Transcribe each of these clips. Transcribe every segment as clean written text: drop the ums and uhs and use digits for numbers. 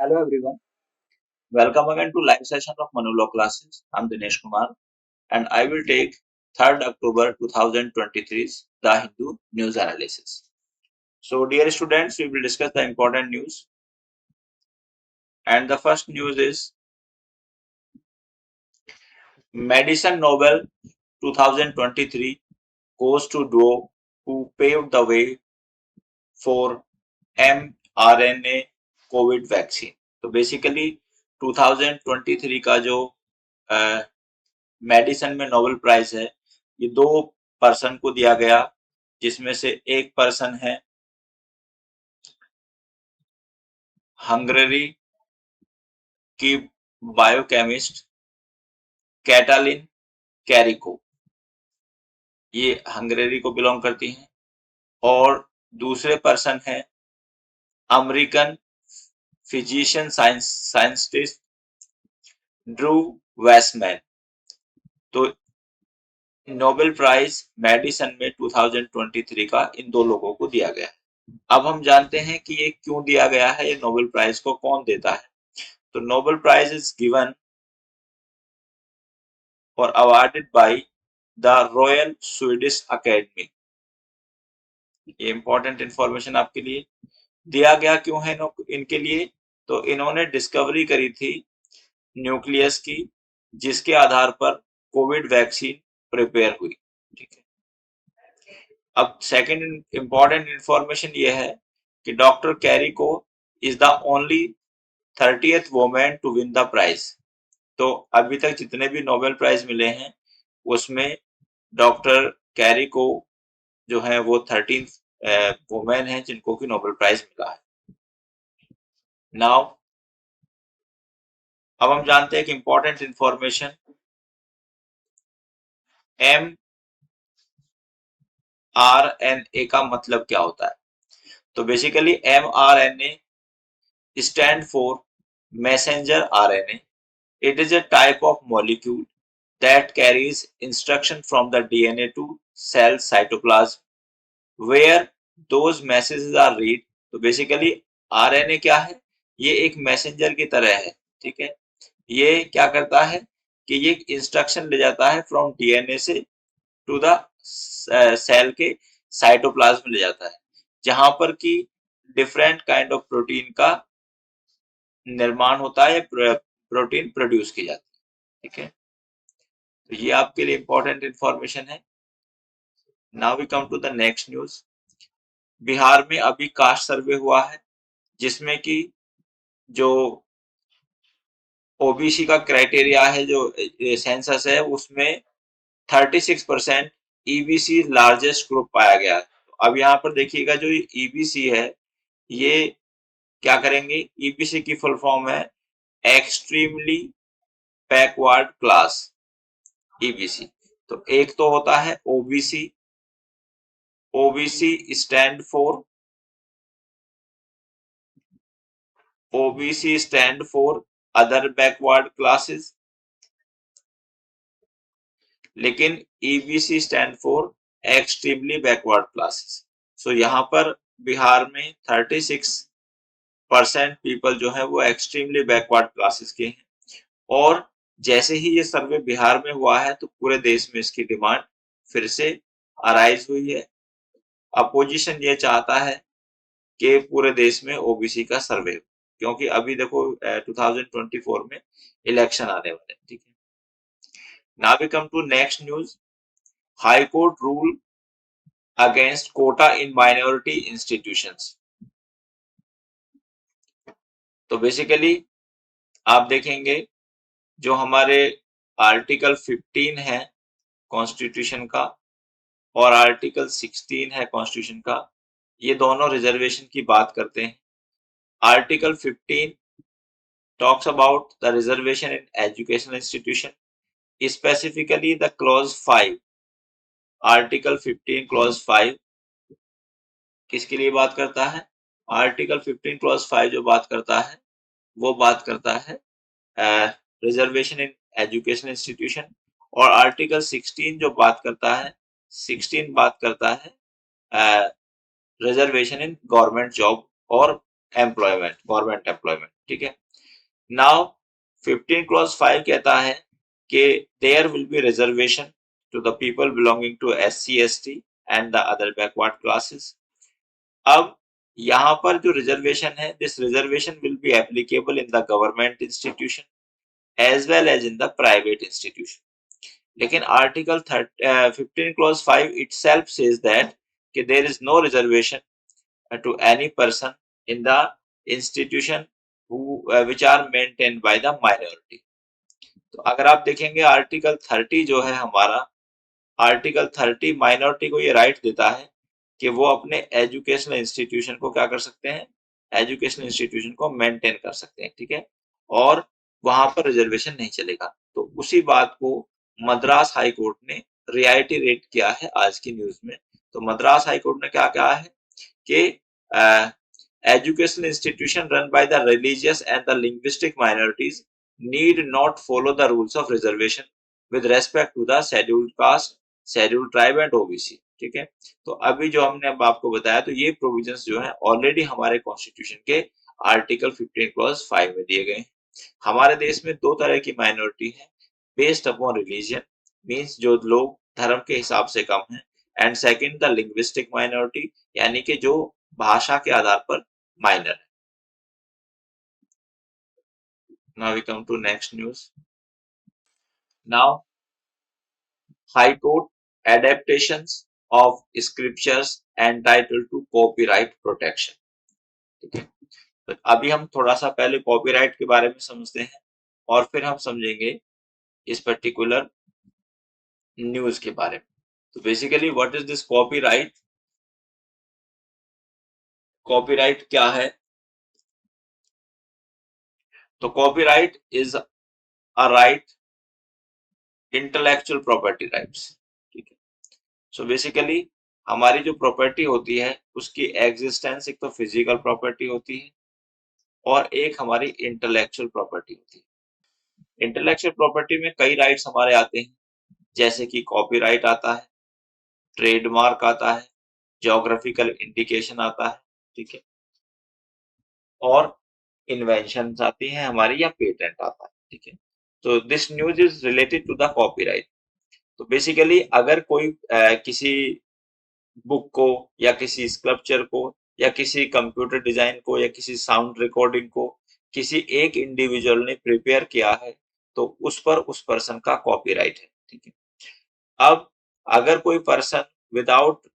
Hello everyone. Welcome again to live session of Manulaw classes. I'm Dinesh Kumar and I will take 3rd October 2023's The Hindu news analysis. So dear students, we will discuss the important news and the first news is Medicine Nobel 2023 goes to Duo who paved the way for mRNA COVID vaccine. तो basically 2023 का जो medicine में Nobel prize है ये 2 person को दिया गया जिसमें से एक पर्सन है हंगरी की बायोकेमिस्ट कैटालिन कैरिको, ये हंगरी को बिलोंग करती हैं और दूसरे पर्सन है American physician scientist Drew Westman. तो नोबेल प्राइज मेडिसिन में 2023 का इन 2 लोगों को दिया गया है। अब हम जानते हैं कि ये क्यों दिया गया है, ये नोबेल प्राइज को कौन देता है। तो नोबेल प्राइज इज गिवन और awarded by the royal Swedish academy. ये इंपॉर्टेंट इंफॉर्मेशन आपके लिए। दिया गया क्यों है इनके लिए, तो इन्होंने डिस्कवरी करी थी न्यूक्लियस की जिसके आधार पर कोविड वैक्सीन प्रिपेयर हुई। ठीक है, अब सेकंड इंपॉर्टेंट इंफॉर्मेशन ये है कि doctor Kariko is the only 30th women to win the prize. तो अभी तक जितने भी नोबेल प्राइज मिले हैं उसमें डॉक्टर कैरिको जो है वो 13th वुमेन है जिनको की नोबेल प्राइज मिला है। नाउ अब हम जानते हैं कि इंपॉर्टेंट इंफॉर्मेशन mRNA का मतलब क्या होता है। तो basically mRNA stand for messenger RNA. It is a type of molecule that carries instruction from the DNA to cell cytoplasm where those messages are read. तो बेसिकली RNA क्या है, ये एक मैसेंजर की तरह है। ठीक है, ये क्या करता है कि ये इंस्ट्रक्शन ले जाता है फ्रॉम DNA से टू द सेल के साइटोप्लाज्म ले जाता है जहां पर कि डिफरेंट काइंड ऑफ प्रोटीन का निर्माण होता है, प्रोटीन प्रोड्यूस की जाती है। ठीक है, तो ये आपके लिए इंपॉर्टेंट इंफॉर्मेशन है। Now we come to the next news. Bihar में अभी कास्ट सर्वे हुआ है जिसमें कि जो ओबीसी का क्राइटेरिया है, जो सेंसस है, उसमें 36% ईबीसी लार्जेस्ट ग्रुप पाया गया। तो अब यहाँ पर देखिएगा जो ईबीसी है ये क्या करेंगे, ईबीसी की फुल फॉर्म है एक्सट्रीमली बैकवर्ड क्लास ईबीसी। तो एक तो होता है OBC, OBC stand for other backward classes, लेकिन EBC stand for extremely backward classes. So यहाँ पर बिहार में 36% पीपल जो है वो एक्सट्रीमली बैकवर्ड क्लासेस के हैं और जैसे ही ये सर्वे बिहार में हुआ है तो पूरे देश में इसकी डिमांड फिर से अराइज हुई है। अपोजिशन ये चाहता है कि पूरे देश में ओबीसी का सर्वे हो क्योंकि अभी देखो 2024 में इलेक्शन आने वाले हैं। ठीक है, now we come to next news. High court rule against quota in minority institutions. तो बेसिकली आप देखेंगे जो हमारे आर्टिकल 15 है कॉन्स्टिट्यूशन का और आर्टिकल 16 है कॉन्स्टिट्यूशन का, ये दोनों रिजर्वेशन की बात करते हैं। Article 15 talks about the reservation in educational institution, specifically the clause 5, article 15 clause 5 किसके लिए बात करता है, आर्टिकल 15 clause 5 जो बात करता है वो बात करता है रिजर्वेशन इन एजुकेशनल इंस्टीट्यूशन और आर्टिकल 16 जो बात करता है 16 बात करता है रिजर्वेशन इन गवर्नमेंट जॉब और एम्प्लॉयमेंट, गवर्नमेंट एम्प्लॉयमेंट, ठीक है। नाउ 15 क्लॉज 5 कहता है कि there will be reservation to the people belonging to SC ST and the other backward classes. अब यहाँ पर जो रिजर्वेशन है, this reservation will be applicable in the government institution as well as in the private institution. लेकिन article 15 clause 5 itself says that कि there is no reservation to any person in the institution who which are maintained by the minority। तो अगर आप देखेंगे article 30 जो है हमारा, article 30 minority को ये राइट देता है कि वो अपने एजुकेशनल इंस्टीट्यूशन को क्या कर सकते हैं, एजुकेशनल इंस्टीट्यूशन को मेंटेन कर सकते हैं, ठीक है, और वहां पर रिजर्वेशन नहीं चलेगा। तो उसी बात को मद्रास हाई कोर्ट ने रियायटी रेट किया है आज की न्यूज में। तो मद्रास हाई कोर्ट ने क्या कहा है कि educational institution run by the religious and the linguistic minorities need not follow the rules of reservation with respect to the scheduled caste, scheduled tribe and OBC। ठीक है, तो अभी जो हमने अब आपको बताया, तो ये प्रोविजंस जो है ऑलरेडी हमारे कॉन्स्टिट्यूशन के आर्टिकल 15 क्लॉज 5 में दिए गए हैं। हमारे देश में दो तरह की माइनॉरिटी है, बेस्ड अपॉन रिलीजन, मींस जो लोग धर्म के हिसाब से कम हैं, and second the linguistic minority, यानी कि जो भाषा के आधार पर minor. Now we come to next news. Now, High Court adaptations of scriptures entitled to copyright protection। ठीक है, तो अभी हम थोड़ा सा पहले कॉपीराइट के बारे में समझते हैं और फिर हम समझेंगे इस पर्टिकुलर न्यूज के बारे में। तो basically what is this copyright? Copyright क्या है? तो copyright is a right, intellectual property rights. ठीक है, सो बेसिकली हमारी जो प्रॉपर्टी होती है उसकी एग्जिस्टेंस एक तो फिजिकल प्रॉपर्टी होती है और एक हमारी इंटेलेक्चुअल प्रॉपर्टी होती है। इंटेलेक्चुअल प्रॉपर्टी में कई राइट्स हमारे आते हैं, जैसे कि कॉपीराइट आता है, ट्रेडमार्क आता है, ज्योग्राफिकल इंडिकेशन आता है, ठीक है, और इन्वेंशन आती हैं हमारी, या पेटेंट आता है, ठीक है। तो this news is related to the copyright. तो बेसिकली अगर कोई किसी बुक को या किसी स्कल्पचर को या किसी कंप्यूटर डिजाइन को या किसी साउंड रिकॉर्डिंग को किसी एक इंडिविजुअल ने प्रिपेयर किया है, तो उस पर उस पर्सन का कॉपीराइट है, ठीक है। अब अगर कोई person without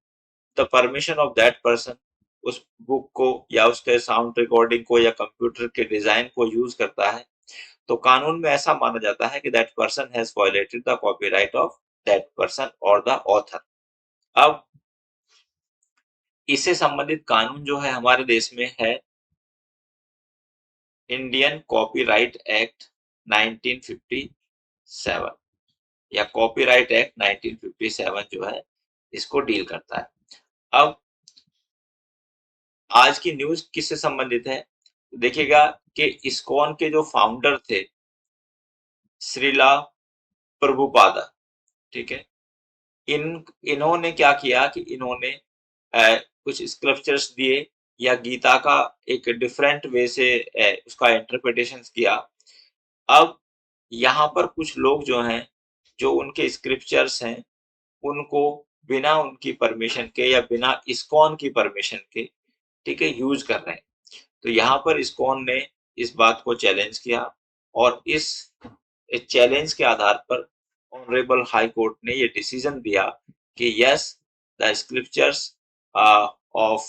the permission of that person उस बुक को या उसके साउंड रिकॉर्डिंग को या कंप्यूटर के डिजाइन को यूज करता है, तो कानून में ऐसा माना जाता है कि that person has violated the copyright of that person और द ऑथर। अब इससे संबंधित कानून जो है हमारे देश में है इंडियन कॉपीराइट एक्ट 1957 या कॉपीराइट एक्ट 1957 जो है इसको डील करता है। अब आज की न्यूज किससे संबंधित है? देखिएगा कि इस्कॉन के जो फाउंडर थे श्रीला प्रभुपादा, ठीक है, इन्होंने क्या किया कि इन्होंने कुछ स्क्रिप्चर्स दिए या गीता का एक डिफरेंट वे से उसका इंटरप्रिटेशन किया। अब यहाँ पर कुछ लोग जो हैं, जो उनके स्क्रिप्चर्स हैं, उनको बिना उनकी परमिशन के या बिना इस्कॉन की परमिशन के, ठीक है, यूज कर रहे हैं। तो यहाँ पर इस्कॉन ने इस बात को चैलेंज किया और इस चैलेंज के आधार पर ऑनरेबल हाई कोर्ट ने ये डिसीजन दिया कि yes, the scriptures of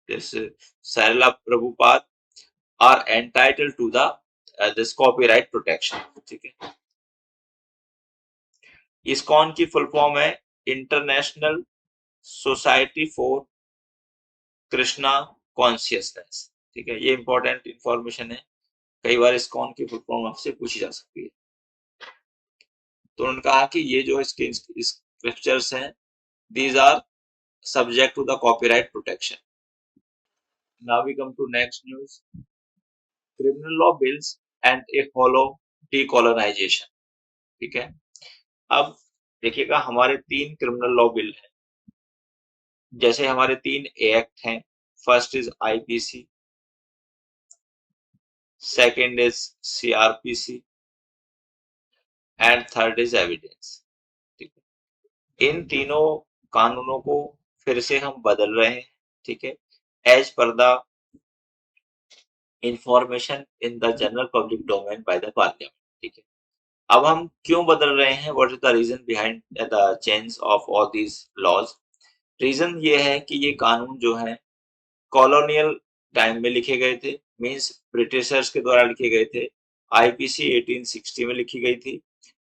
this Sarala Prabhupada are entitled to the this copyright protection। ठीक है, इस्कॉन की फुल फॉर्म है international society for Krishna consciousness. ठीक है, ये इंपॉर्टेंट इंफॉर्मेशन है, कई बार इस्कॉन की फुल फॉर्म आपसे पूछी जा सकती है। तो उन्होंने कहा कि ये जो इसके स्क्रिप्चर्स हैं, these are subject to the copyright protection। Now we come to next news, criminal law bills and a hollow decolonization। ठीक है, अब देखिएगा हमारे तीन क्रिमिनल लॉ बिल हैं, जैसे हमारे तीन एक्ट हैं। First is IPC, second is CrPC and third is evidence. ठीक है, इन तीनों कानूनों को फिर से हम बदल रहे हैं। ठीक है, as per the information in the general public domain by the parliament. ठीक है, अब हम क्यों बदल रहे हैं, what is the reason behind the change of all these laws. Reason ये है कि ये कानून जो है कॉलोनियल टाइम में लिखे गए थे, मींस ब्रिटिशर्स के द्वारा लिखे गए थे। आईपीसी 1860 में लिखी गई थी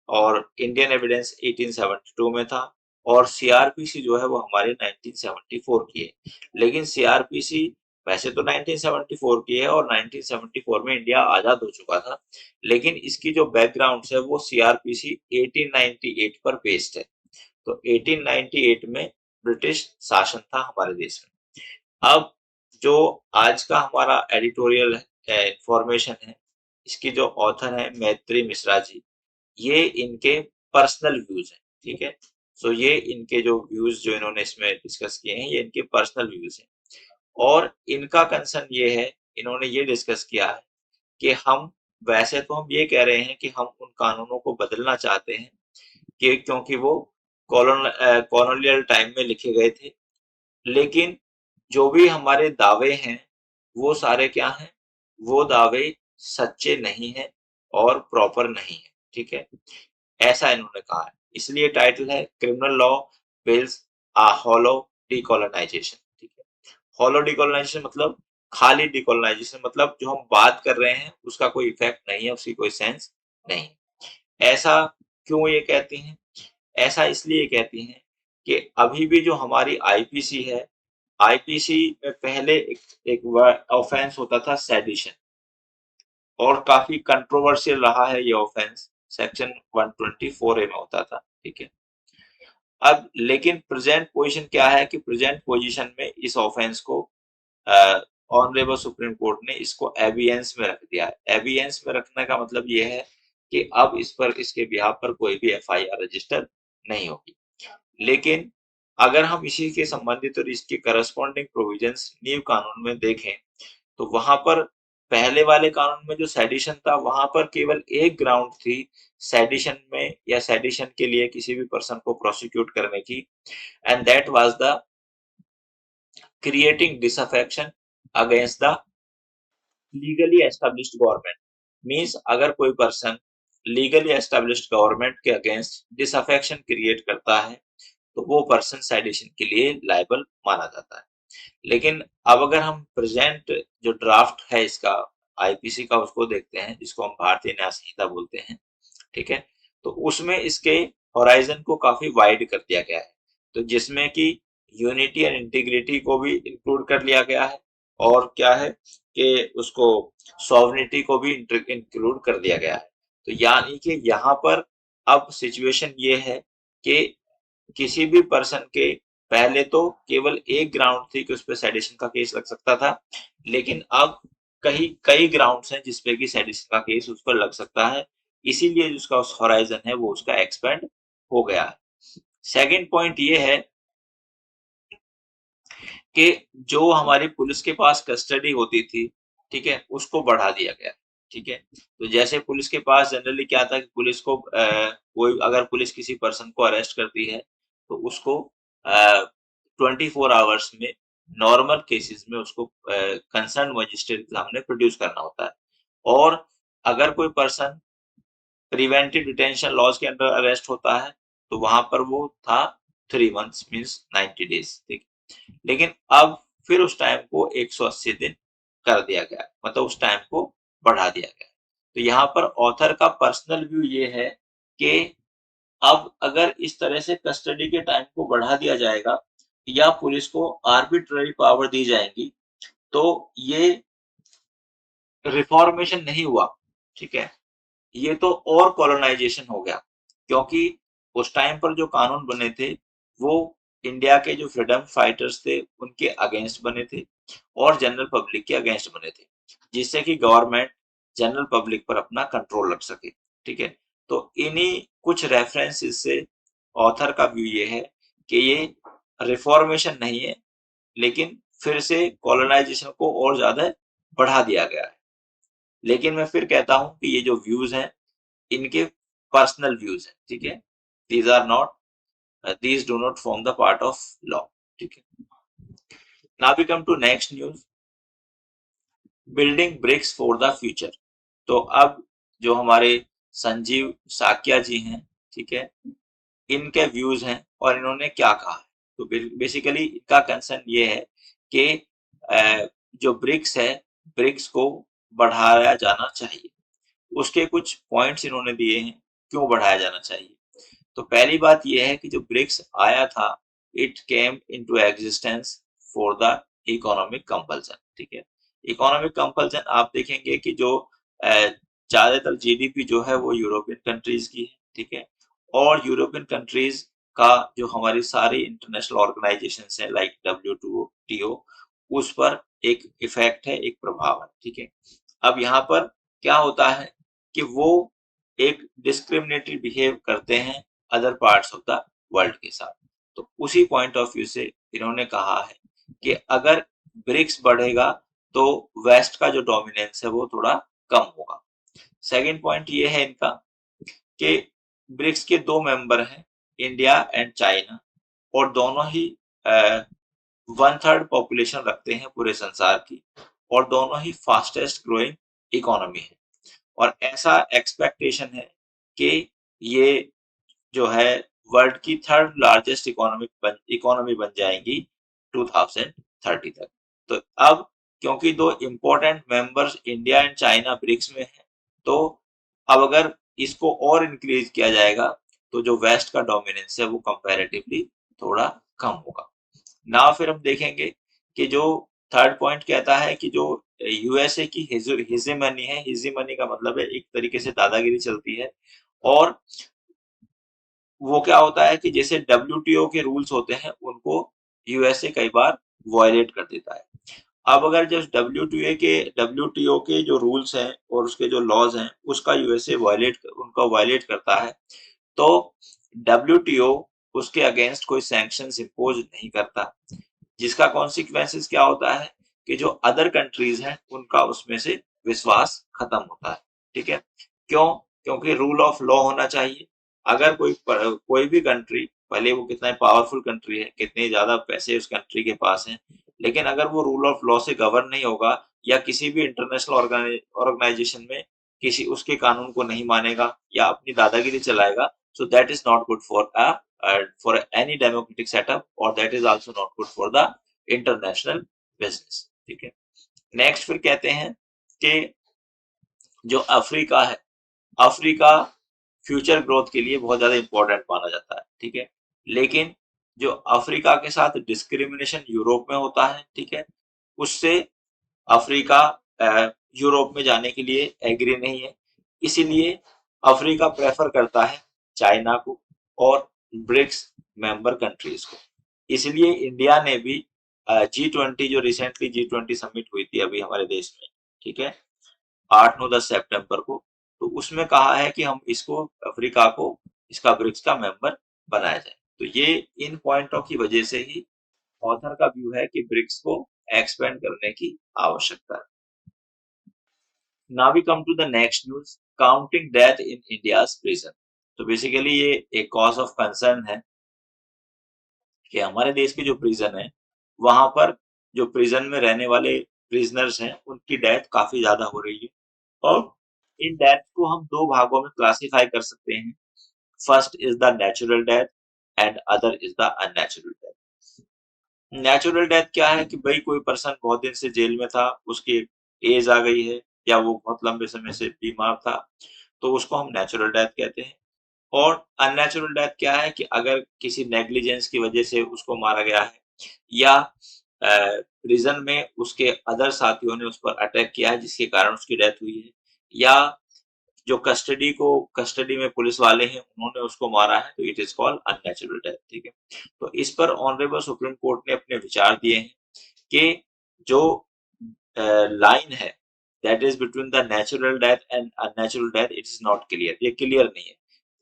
और इंडियन एविडेंस 1872 में था, और सीआरपीसी जो है वो हमारे 1974 की है। लेकिन सीआरपीसी वैसे तो 1974 की है और 1974 में इंडिया आजाद हो चुका था, लेकिन इसकी जो बैकग्राउंड है वो सीआरपीसी 1898 पर बेस्ड है। तो 1898 में ब्रिटिश शासन था हमारे देश में। अब जो आज का हमारा एडिटोरियल इंफॉर्मेशन है, इसकी जो ऑथर है मैत्री मिश्रा जी, ये इनके पर्सनल व्यूज हैं। ठीक है, सो ये इनके जो व्यूज जो इन्होंने इसमें डिस्कस किए हैं, ये इनके पर्सनल व्यूज हैं। और इनका कंसर्न ये है, इन्होंने ये डिस्कस किया है कि हम वैसे तो हम ये कह रहे हैं कि हम उन कानूनों को बदलना चाहते हैं कि क्योंकि वो कॉलोनियल टाइम में लिखे गए थे, लेकिन जो भी हमारे दावे हैं वो सारे क्या हैं, वो दावे सच्चे नहीं हैं और प्रॉपर नहीं है। ठीक है, ऐसा इन्होंने कहा है। इसलिए टाइटल है क्रिमिनल लॉ बिल्स आ हॉलो डीकोलोनाइजेशन। ठीक है, हॉलो डीकोलोनाइजेशन मतलब खाली डीकोलोनाइजेशन, मतलब जो हम बात कर रहे हैं उसका कोई इफेक्ट नहीं है, उसकी कोई सेंस नहीं। ऐसा क्यों ये कहती हैं, ऐसा इसलिए कहती हैं कि अभी भी जो हमारी आईपीसी है, आईपीसी में पहले एक ऑफेंस होता था सेडिशन, और काफी कंट्रोवर्शियल रहा है ये ऑफेंस, सेक्शन 124A में होता था। ठीक है, अब लेकिन प्रेजेंट पोजीशन क्या है कि प्रेजेंट पोजीशन में इस ऑफेंस को ऑनरेबल सुप्रीम कोर्ट ने इसको एबियंस में रख दिया है। एबियंस में रखने का मतलब ये है कि अब इस पर, इसके बिहाफ पर कोई भी एफआईआर रजिस्टर नहीं होगी। लेकिन अगर हम इसी के संबंधित और इसके करस्पॉन्डिंग प्रोविजंस न्यू कानून में देखें, तो वहां पर पहले वाले कानून में जो सेडिशन था वहां पर केवल एक ग्राउंड थी सेडिशन में, या सेडिशन के लिए किसी भी पर्सन को प्रोसिक्यूट करने की, and that was the creating disaffection against the legally established government. Means अगर कोई पर्सन लीगली एस्टेब्लिश्ड गवर्नमेंट के अगेंस्ट डिसअफेक्शन क्रिएट करता है तो वो पर्सन सेडिशन के लिए लायबल माना जाता है। लेकिन अब अगर हम प्रेजेंट जो ड्राफ्ट है इसका आईपीसी का उसको देखते हैं, जिसको हम भारतीय न्याय संहिता बोलते हैं, ठीक है, तो उसमें इसके होराइजन को काफी वाइड कर दिया गया है। तो जिसमें कि यूनिटी एंड इंटीग्रिटी को भी इंक्लूड कर लिया गया है, और क्या है कि उसको सॉवरेनिटी को भी इंक्लूड कर दिया गया है। तो यानी कि यहाँ पर अब सिचुएशन ये है कि किसी भी पर्सन के पहले तो केवल एक ग्राउंड थी कि उस पर सेडिशन का केस लग सकता था, लेकिन अब कई ग्राउंड्स हैं जिसपे कि सेडिशन का केस उस पर लग सकता है। इसीलिए जिसका उस होराइजन है वो उसका एक्सपेंड हो गया है। सेकंड पॉइंट ये है कि जो हमारी पुलिस के पास कस्टडी होती थी, ठीक है, उसको बढ़ा दिया गया। ठीक है, तो जैसे पुलिस के पास जनरली क्या था कि पुलिस को कोई अगर पुलिस किसी पर्सन को अरेस्ट करती है तो उसको 24 आवर्स में नॉर्मल केसेस में उसको कंसर्न मजिस्ट्रेट के सामने प्रोड्यूस करना होता है। और अगर कोई पर्सन प्रिवेंटिव डिटेंशन लॉज के अंडर अरेस्ट होता है तो वहां पर वो था 3 मंथ्स मीन्स 90 डेज। ठीक, लेकिन अब फिर उस टाइम को 180 दिन कर दिया गया, मतलब उस टाइम को बढ़ा दिया गया। तो यहाँ पर ऑथर का पर्सनल व्यू ये है कि अब अगर इस तरह से कस्टडी के टाइम को बढ़ा दिया जाएगा या पुलिस को आर्बिट्ररी पावर दी जाएगी, तो ये रिफॉर्मेशन नहीं हुआ। ठीक है, ये तो और कॉलोनाइजेशन हो गया, क्योंकि उस टाइम पर जो कानून बने थे वो इंडिया के जो फ्रीडम फाइटर्स थे उनके अगेंस्ट बने थे और जनरल पब्लिक के अगेंस्ट बने थे, जिससे कि गवर्नमेंट जनरल पब्लिक पर अपना कंट्रोल रख सके। ठीक है, तो इन्हीं कुछ रेफरेंसेस से ऑथर का व्यू ये है कि ये रिफॉर्मेशन नहीं है, लेकिन फिर से कॉलोनाइजेशन को और ज्यादा बढ़ा दिया गया है। लेकिन मैं फिर कहता हूं कि ये जो व्यूज हैं इनके पर्सनल व्यूज हैं, ठीक है। These are not, these do not form the part of law, ठीक है। now we come to next news, building bricks for the future। तो अब जो हमारे संजीव साकिया जी हैं, ठीक है, इनके व्यूज हैं और इन्होंने क्या कहा है। तो बेसिकली इनका कंसर्न ये है कि जो ब्रिक्स है, ब्रिक्स को बढ़ाया जाना चाहिए। उसके कुछ पॉइंट्स इन्होंने दिए हैं क्यों बढ़ाया जाना चाहिए। तो पहली बात यह है कि जो ब्रिक्स आया था, it came into existence for the economic compulsion, ठीक है। इकोनॉमिक कंपल्सन आप देखेंगे कि जो ज्यादातर जीडीपी जो है वो यूरोपियन कंट्रीज की है, ठीक है। और यूरोपियन कंट्रीज का जो हमारी सारी इंटरनेशनल ऑर्गेनाइजेशन है लाइक WTO, उस पर एक इफेक्ट है, एक प्रभाव है, ठीक है। अब यहाँ पर क्या होता है कि वो एक डिस्क्रिमिनेटरी बिहेव करते हैं other parts of the world के साथ। तो उसी पॉइंट ऑफ व्यू से इन्होंने कहा है कि अगर ब्रिक्स बढ़ेगा तो वेस्ट का जो डोमिनेंस है वो थोड़ा कम होगा। सेकंड पॉइंट ये है इनका कि ब्रिक्स के दो मेंबर हैं, इंडिया एंड चाइना, और दोनों ही 1/3 पॉपुलेशन रखते हैं पूरे संसार की, और दोनों ही फास्टेस्ट ग्रोइंग इकोनॉमी है। और ऐसा एक्सपेक्टेशन है कि ये जो है वर्ल्ड की 3rd लार्जेस्ट इकोनॉमी बन जाएंगी 2030 तक। तो अब क्योंकि दो important members India and China BRICS में है, तो अब अगर इसको और इंक्रीज किया जाएगा तो जो वेस्ट का डोमिनेंस है वो कंपैरेटिवली थोड़ा कम होगा ना। फिर हम देखेंगे कि जो थर्ड पॉइंट कहता है कि जो यूएसए की हिजीमनी है, हिजीमनी का मतलब है एक तरीके से दादागिरी चलती है, और वो क्या होता है कि जैसे WTO के रूल्स होते हैं उनको यूएसए कई बार वायलेट कर देता है। अब अगर जब WTO के जो रूल्स हैं और उसके जो लॉज हैं उसका यूएसए वायलेट करता है, तो WTO उसके अगेंस्ट कोई सैंक्शंस इंपोज नहीं करता, जिसका कॉन्सिक्वेंसेस क्या होता है कि जो अदर कंट्रीज हैं उनका उसमें से विश्वास खत्म होता है, ठीक है। क्यों? क्योंकि रूल ऑफ लॉ होना चाहिए। अगर कोई भी कंट्री, भले वो कितना पावरफुल कंट्री है, कितने ज्यादा पैसे उस कंट्री के पास हैं, लेकिन अगर वो रूल ऑफ लॉ से गवर्न नहीं होगा या किसी भी इंटरनेशनल ऑर्गेनाइजेशन में किसी उसके कानून को नहीं मानेगा या अपनी दादागिरी चलाएगा, so that is not good for any democratic setup, or that is also not good for the international business, ठीक है। नेक्स्ट फिर कहते हैं कि जो अफ्रीका है, अफ्रीका फ्यूचर ग्रोथ के लिए बहुत ज्यादा इंपॉर्टेंट माना जाता है, ठीक है। लेकिन जो अफ्रीका के साथ डिस्क्रिमिनेशन यूरोप में होता है, ठीक है, उससे अफ्रीका यूरोप में जाने के लिए एग्री नहीं है। इसीलिए अफ्रीका प्रेफर करता है चाइना को और ब्रिक्स मेंबर कंट्रीज को। इसलिए इंडिया ने भी G20, जो रिसेंटली G20 समिट हुई थी अभी हमारे देश में, ठीक है, 8-9-10 सितंबर को, तो उसमें कहा है कि हम इसको अफ्रीका को इसका ब्रिक्स का मेंबर बनाया जाए। तो ये इन पॉइंटों की वजह से ही ऑथर का व्यू है कि ब्रिक्स को एक्सपेंड करने की आवश्यकता है। Now we come to the next news, counting death in India's prison. तो बेसिकली ये एक कॉज ऑफ कंसर्न है कि हमारे देश के जो प्रिजन है वहां पर जो प्रिजन में रहने वाले प्रिजनर्स हैं उनकी डेथ काफी ज्यादा हो रही है, और इन डेथ को हम दो भागों में क्लासिफाई कर सकते हैं। First is the natural death and other is the unnatural death. Natural death क्या है कि भाई कोई पर्सन बहुत दिन से जेल में था, उसकी एज आ गई है या वो बहुत लंबे समय से बीमार था, तो उसको हम नेचुरल डेथ कहते हैं। और अननेचुरल डेथ क्या है कि अगर किसी नेग्लिजेंस की वजह से उसको मारा गया है, या प्रिजन में उसके अदर साथियों ने उस पर अटैक किया है जिसके कारण उसकी डेथ हुई है, या जो कस्टडी में पुलिस वाले हैं उन्होंने उसको मारा है, तो it is called unnatural death, ठीक है। तो इस पर ऑनरेबल सुप्रीम कोर्ट ने अपने विचार दिए हैं कि जो लाइन है that is between the natural death and unnatural death, it is not clear, ये क्लियर नहीं है।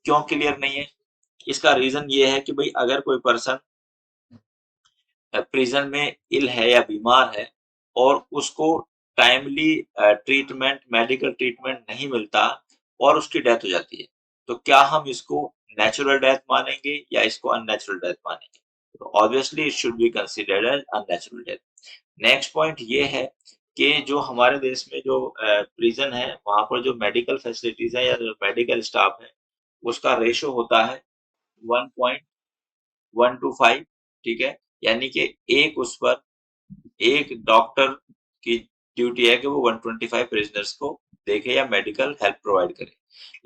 क्यों क्लियर नहीं है? इसका रीजन ये है कि भाई अगर कोई पर्सन प्रिजन में इल है या बीमार है और उसको टाइमली ट्रीटमेंट, मेडिकल ट्रीटमेंट नहीं मिलता और उसकी डेथ हो जाती है, तो क्या हम इसको नेचुरल डेथ मानेंगे या इसको अननेचुरल डेथ मानेंगे? तो obviously it should be considered as unnatural death. Next point ये है कि जो हमारे देश में जो प्रिजन है, वहां पर जो मेडिकल फैसिलिटीज है या जो मेडिकल स्टाफ है, उसका रेशो होता है 1.1 to 5, ठीक है। यानी कि एक उस पर एक डॉक्टर की ड्यूटी है कि वो 125 प्रिजनर्स को देखे या मेडिकल हेल्प प्रोवाइड करे।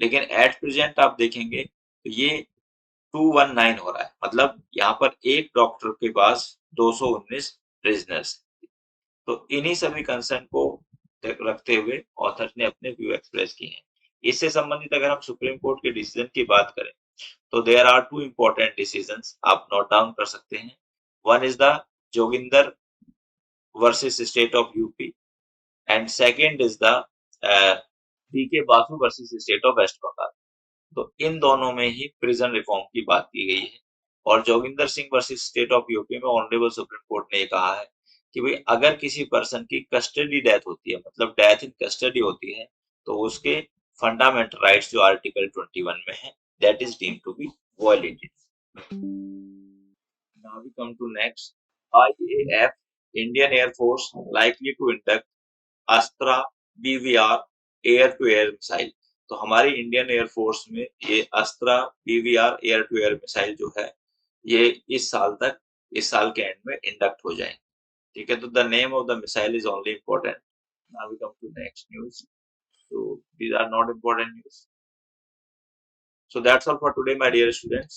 लेकिन एट प्रेजेंट आप देखेंगे तो ये 219 हो रहा है, मतलब यहाँ पर एक डॉक्टर के पास 219 प्रिजनर्स। तो इन्हीं सभी कंसर्न को रखते हुए ऑथर ने अपने व्यू एक्सप्रेस किए हैं। इससे संबंधित अगर हम सुप्रीम कोर्ट के डिसीजन की बात करें तो there are two important decisions, आप नोट डाउन कर सकते हैं। One is the Joginder versus state of UP and second is the PK Basu versus state of West Bengal. तो इन दोनों में ही प्रिजन रिफॉर्म की बात की गई है। और Joginder Singh versus state of UP में ऑनरेबल सुप्रीम कोर्ट ने ये कहा है कि भाई अगर किसी पर्सन की कस्टडी डेथ होती है, मतलब डेथ इन कस्टडी होती है, तो उसके फंडामेंटल राइट्स जो आर्टिकल 21 में है, that is deemed to be violated. Now we come to next. IAF, Indian Air Force, likely to induct Astra BVR air to air missile. तो हमारी इंडियन एयरफोर्स में ये Astra BVR air to air missile जो है, ये इस साल तक, इस साल के एंड में इंडक्ट हो जाएंगे। ठीक है, तो the name of the missile is only important. Now we come to next news. So these are not important news. So that's all for today, my dear students.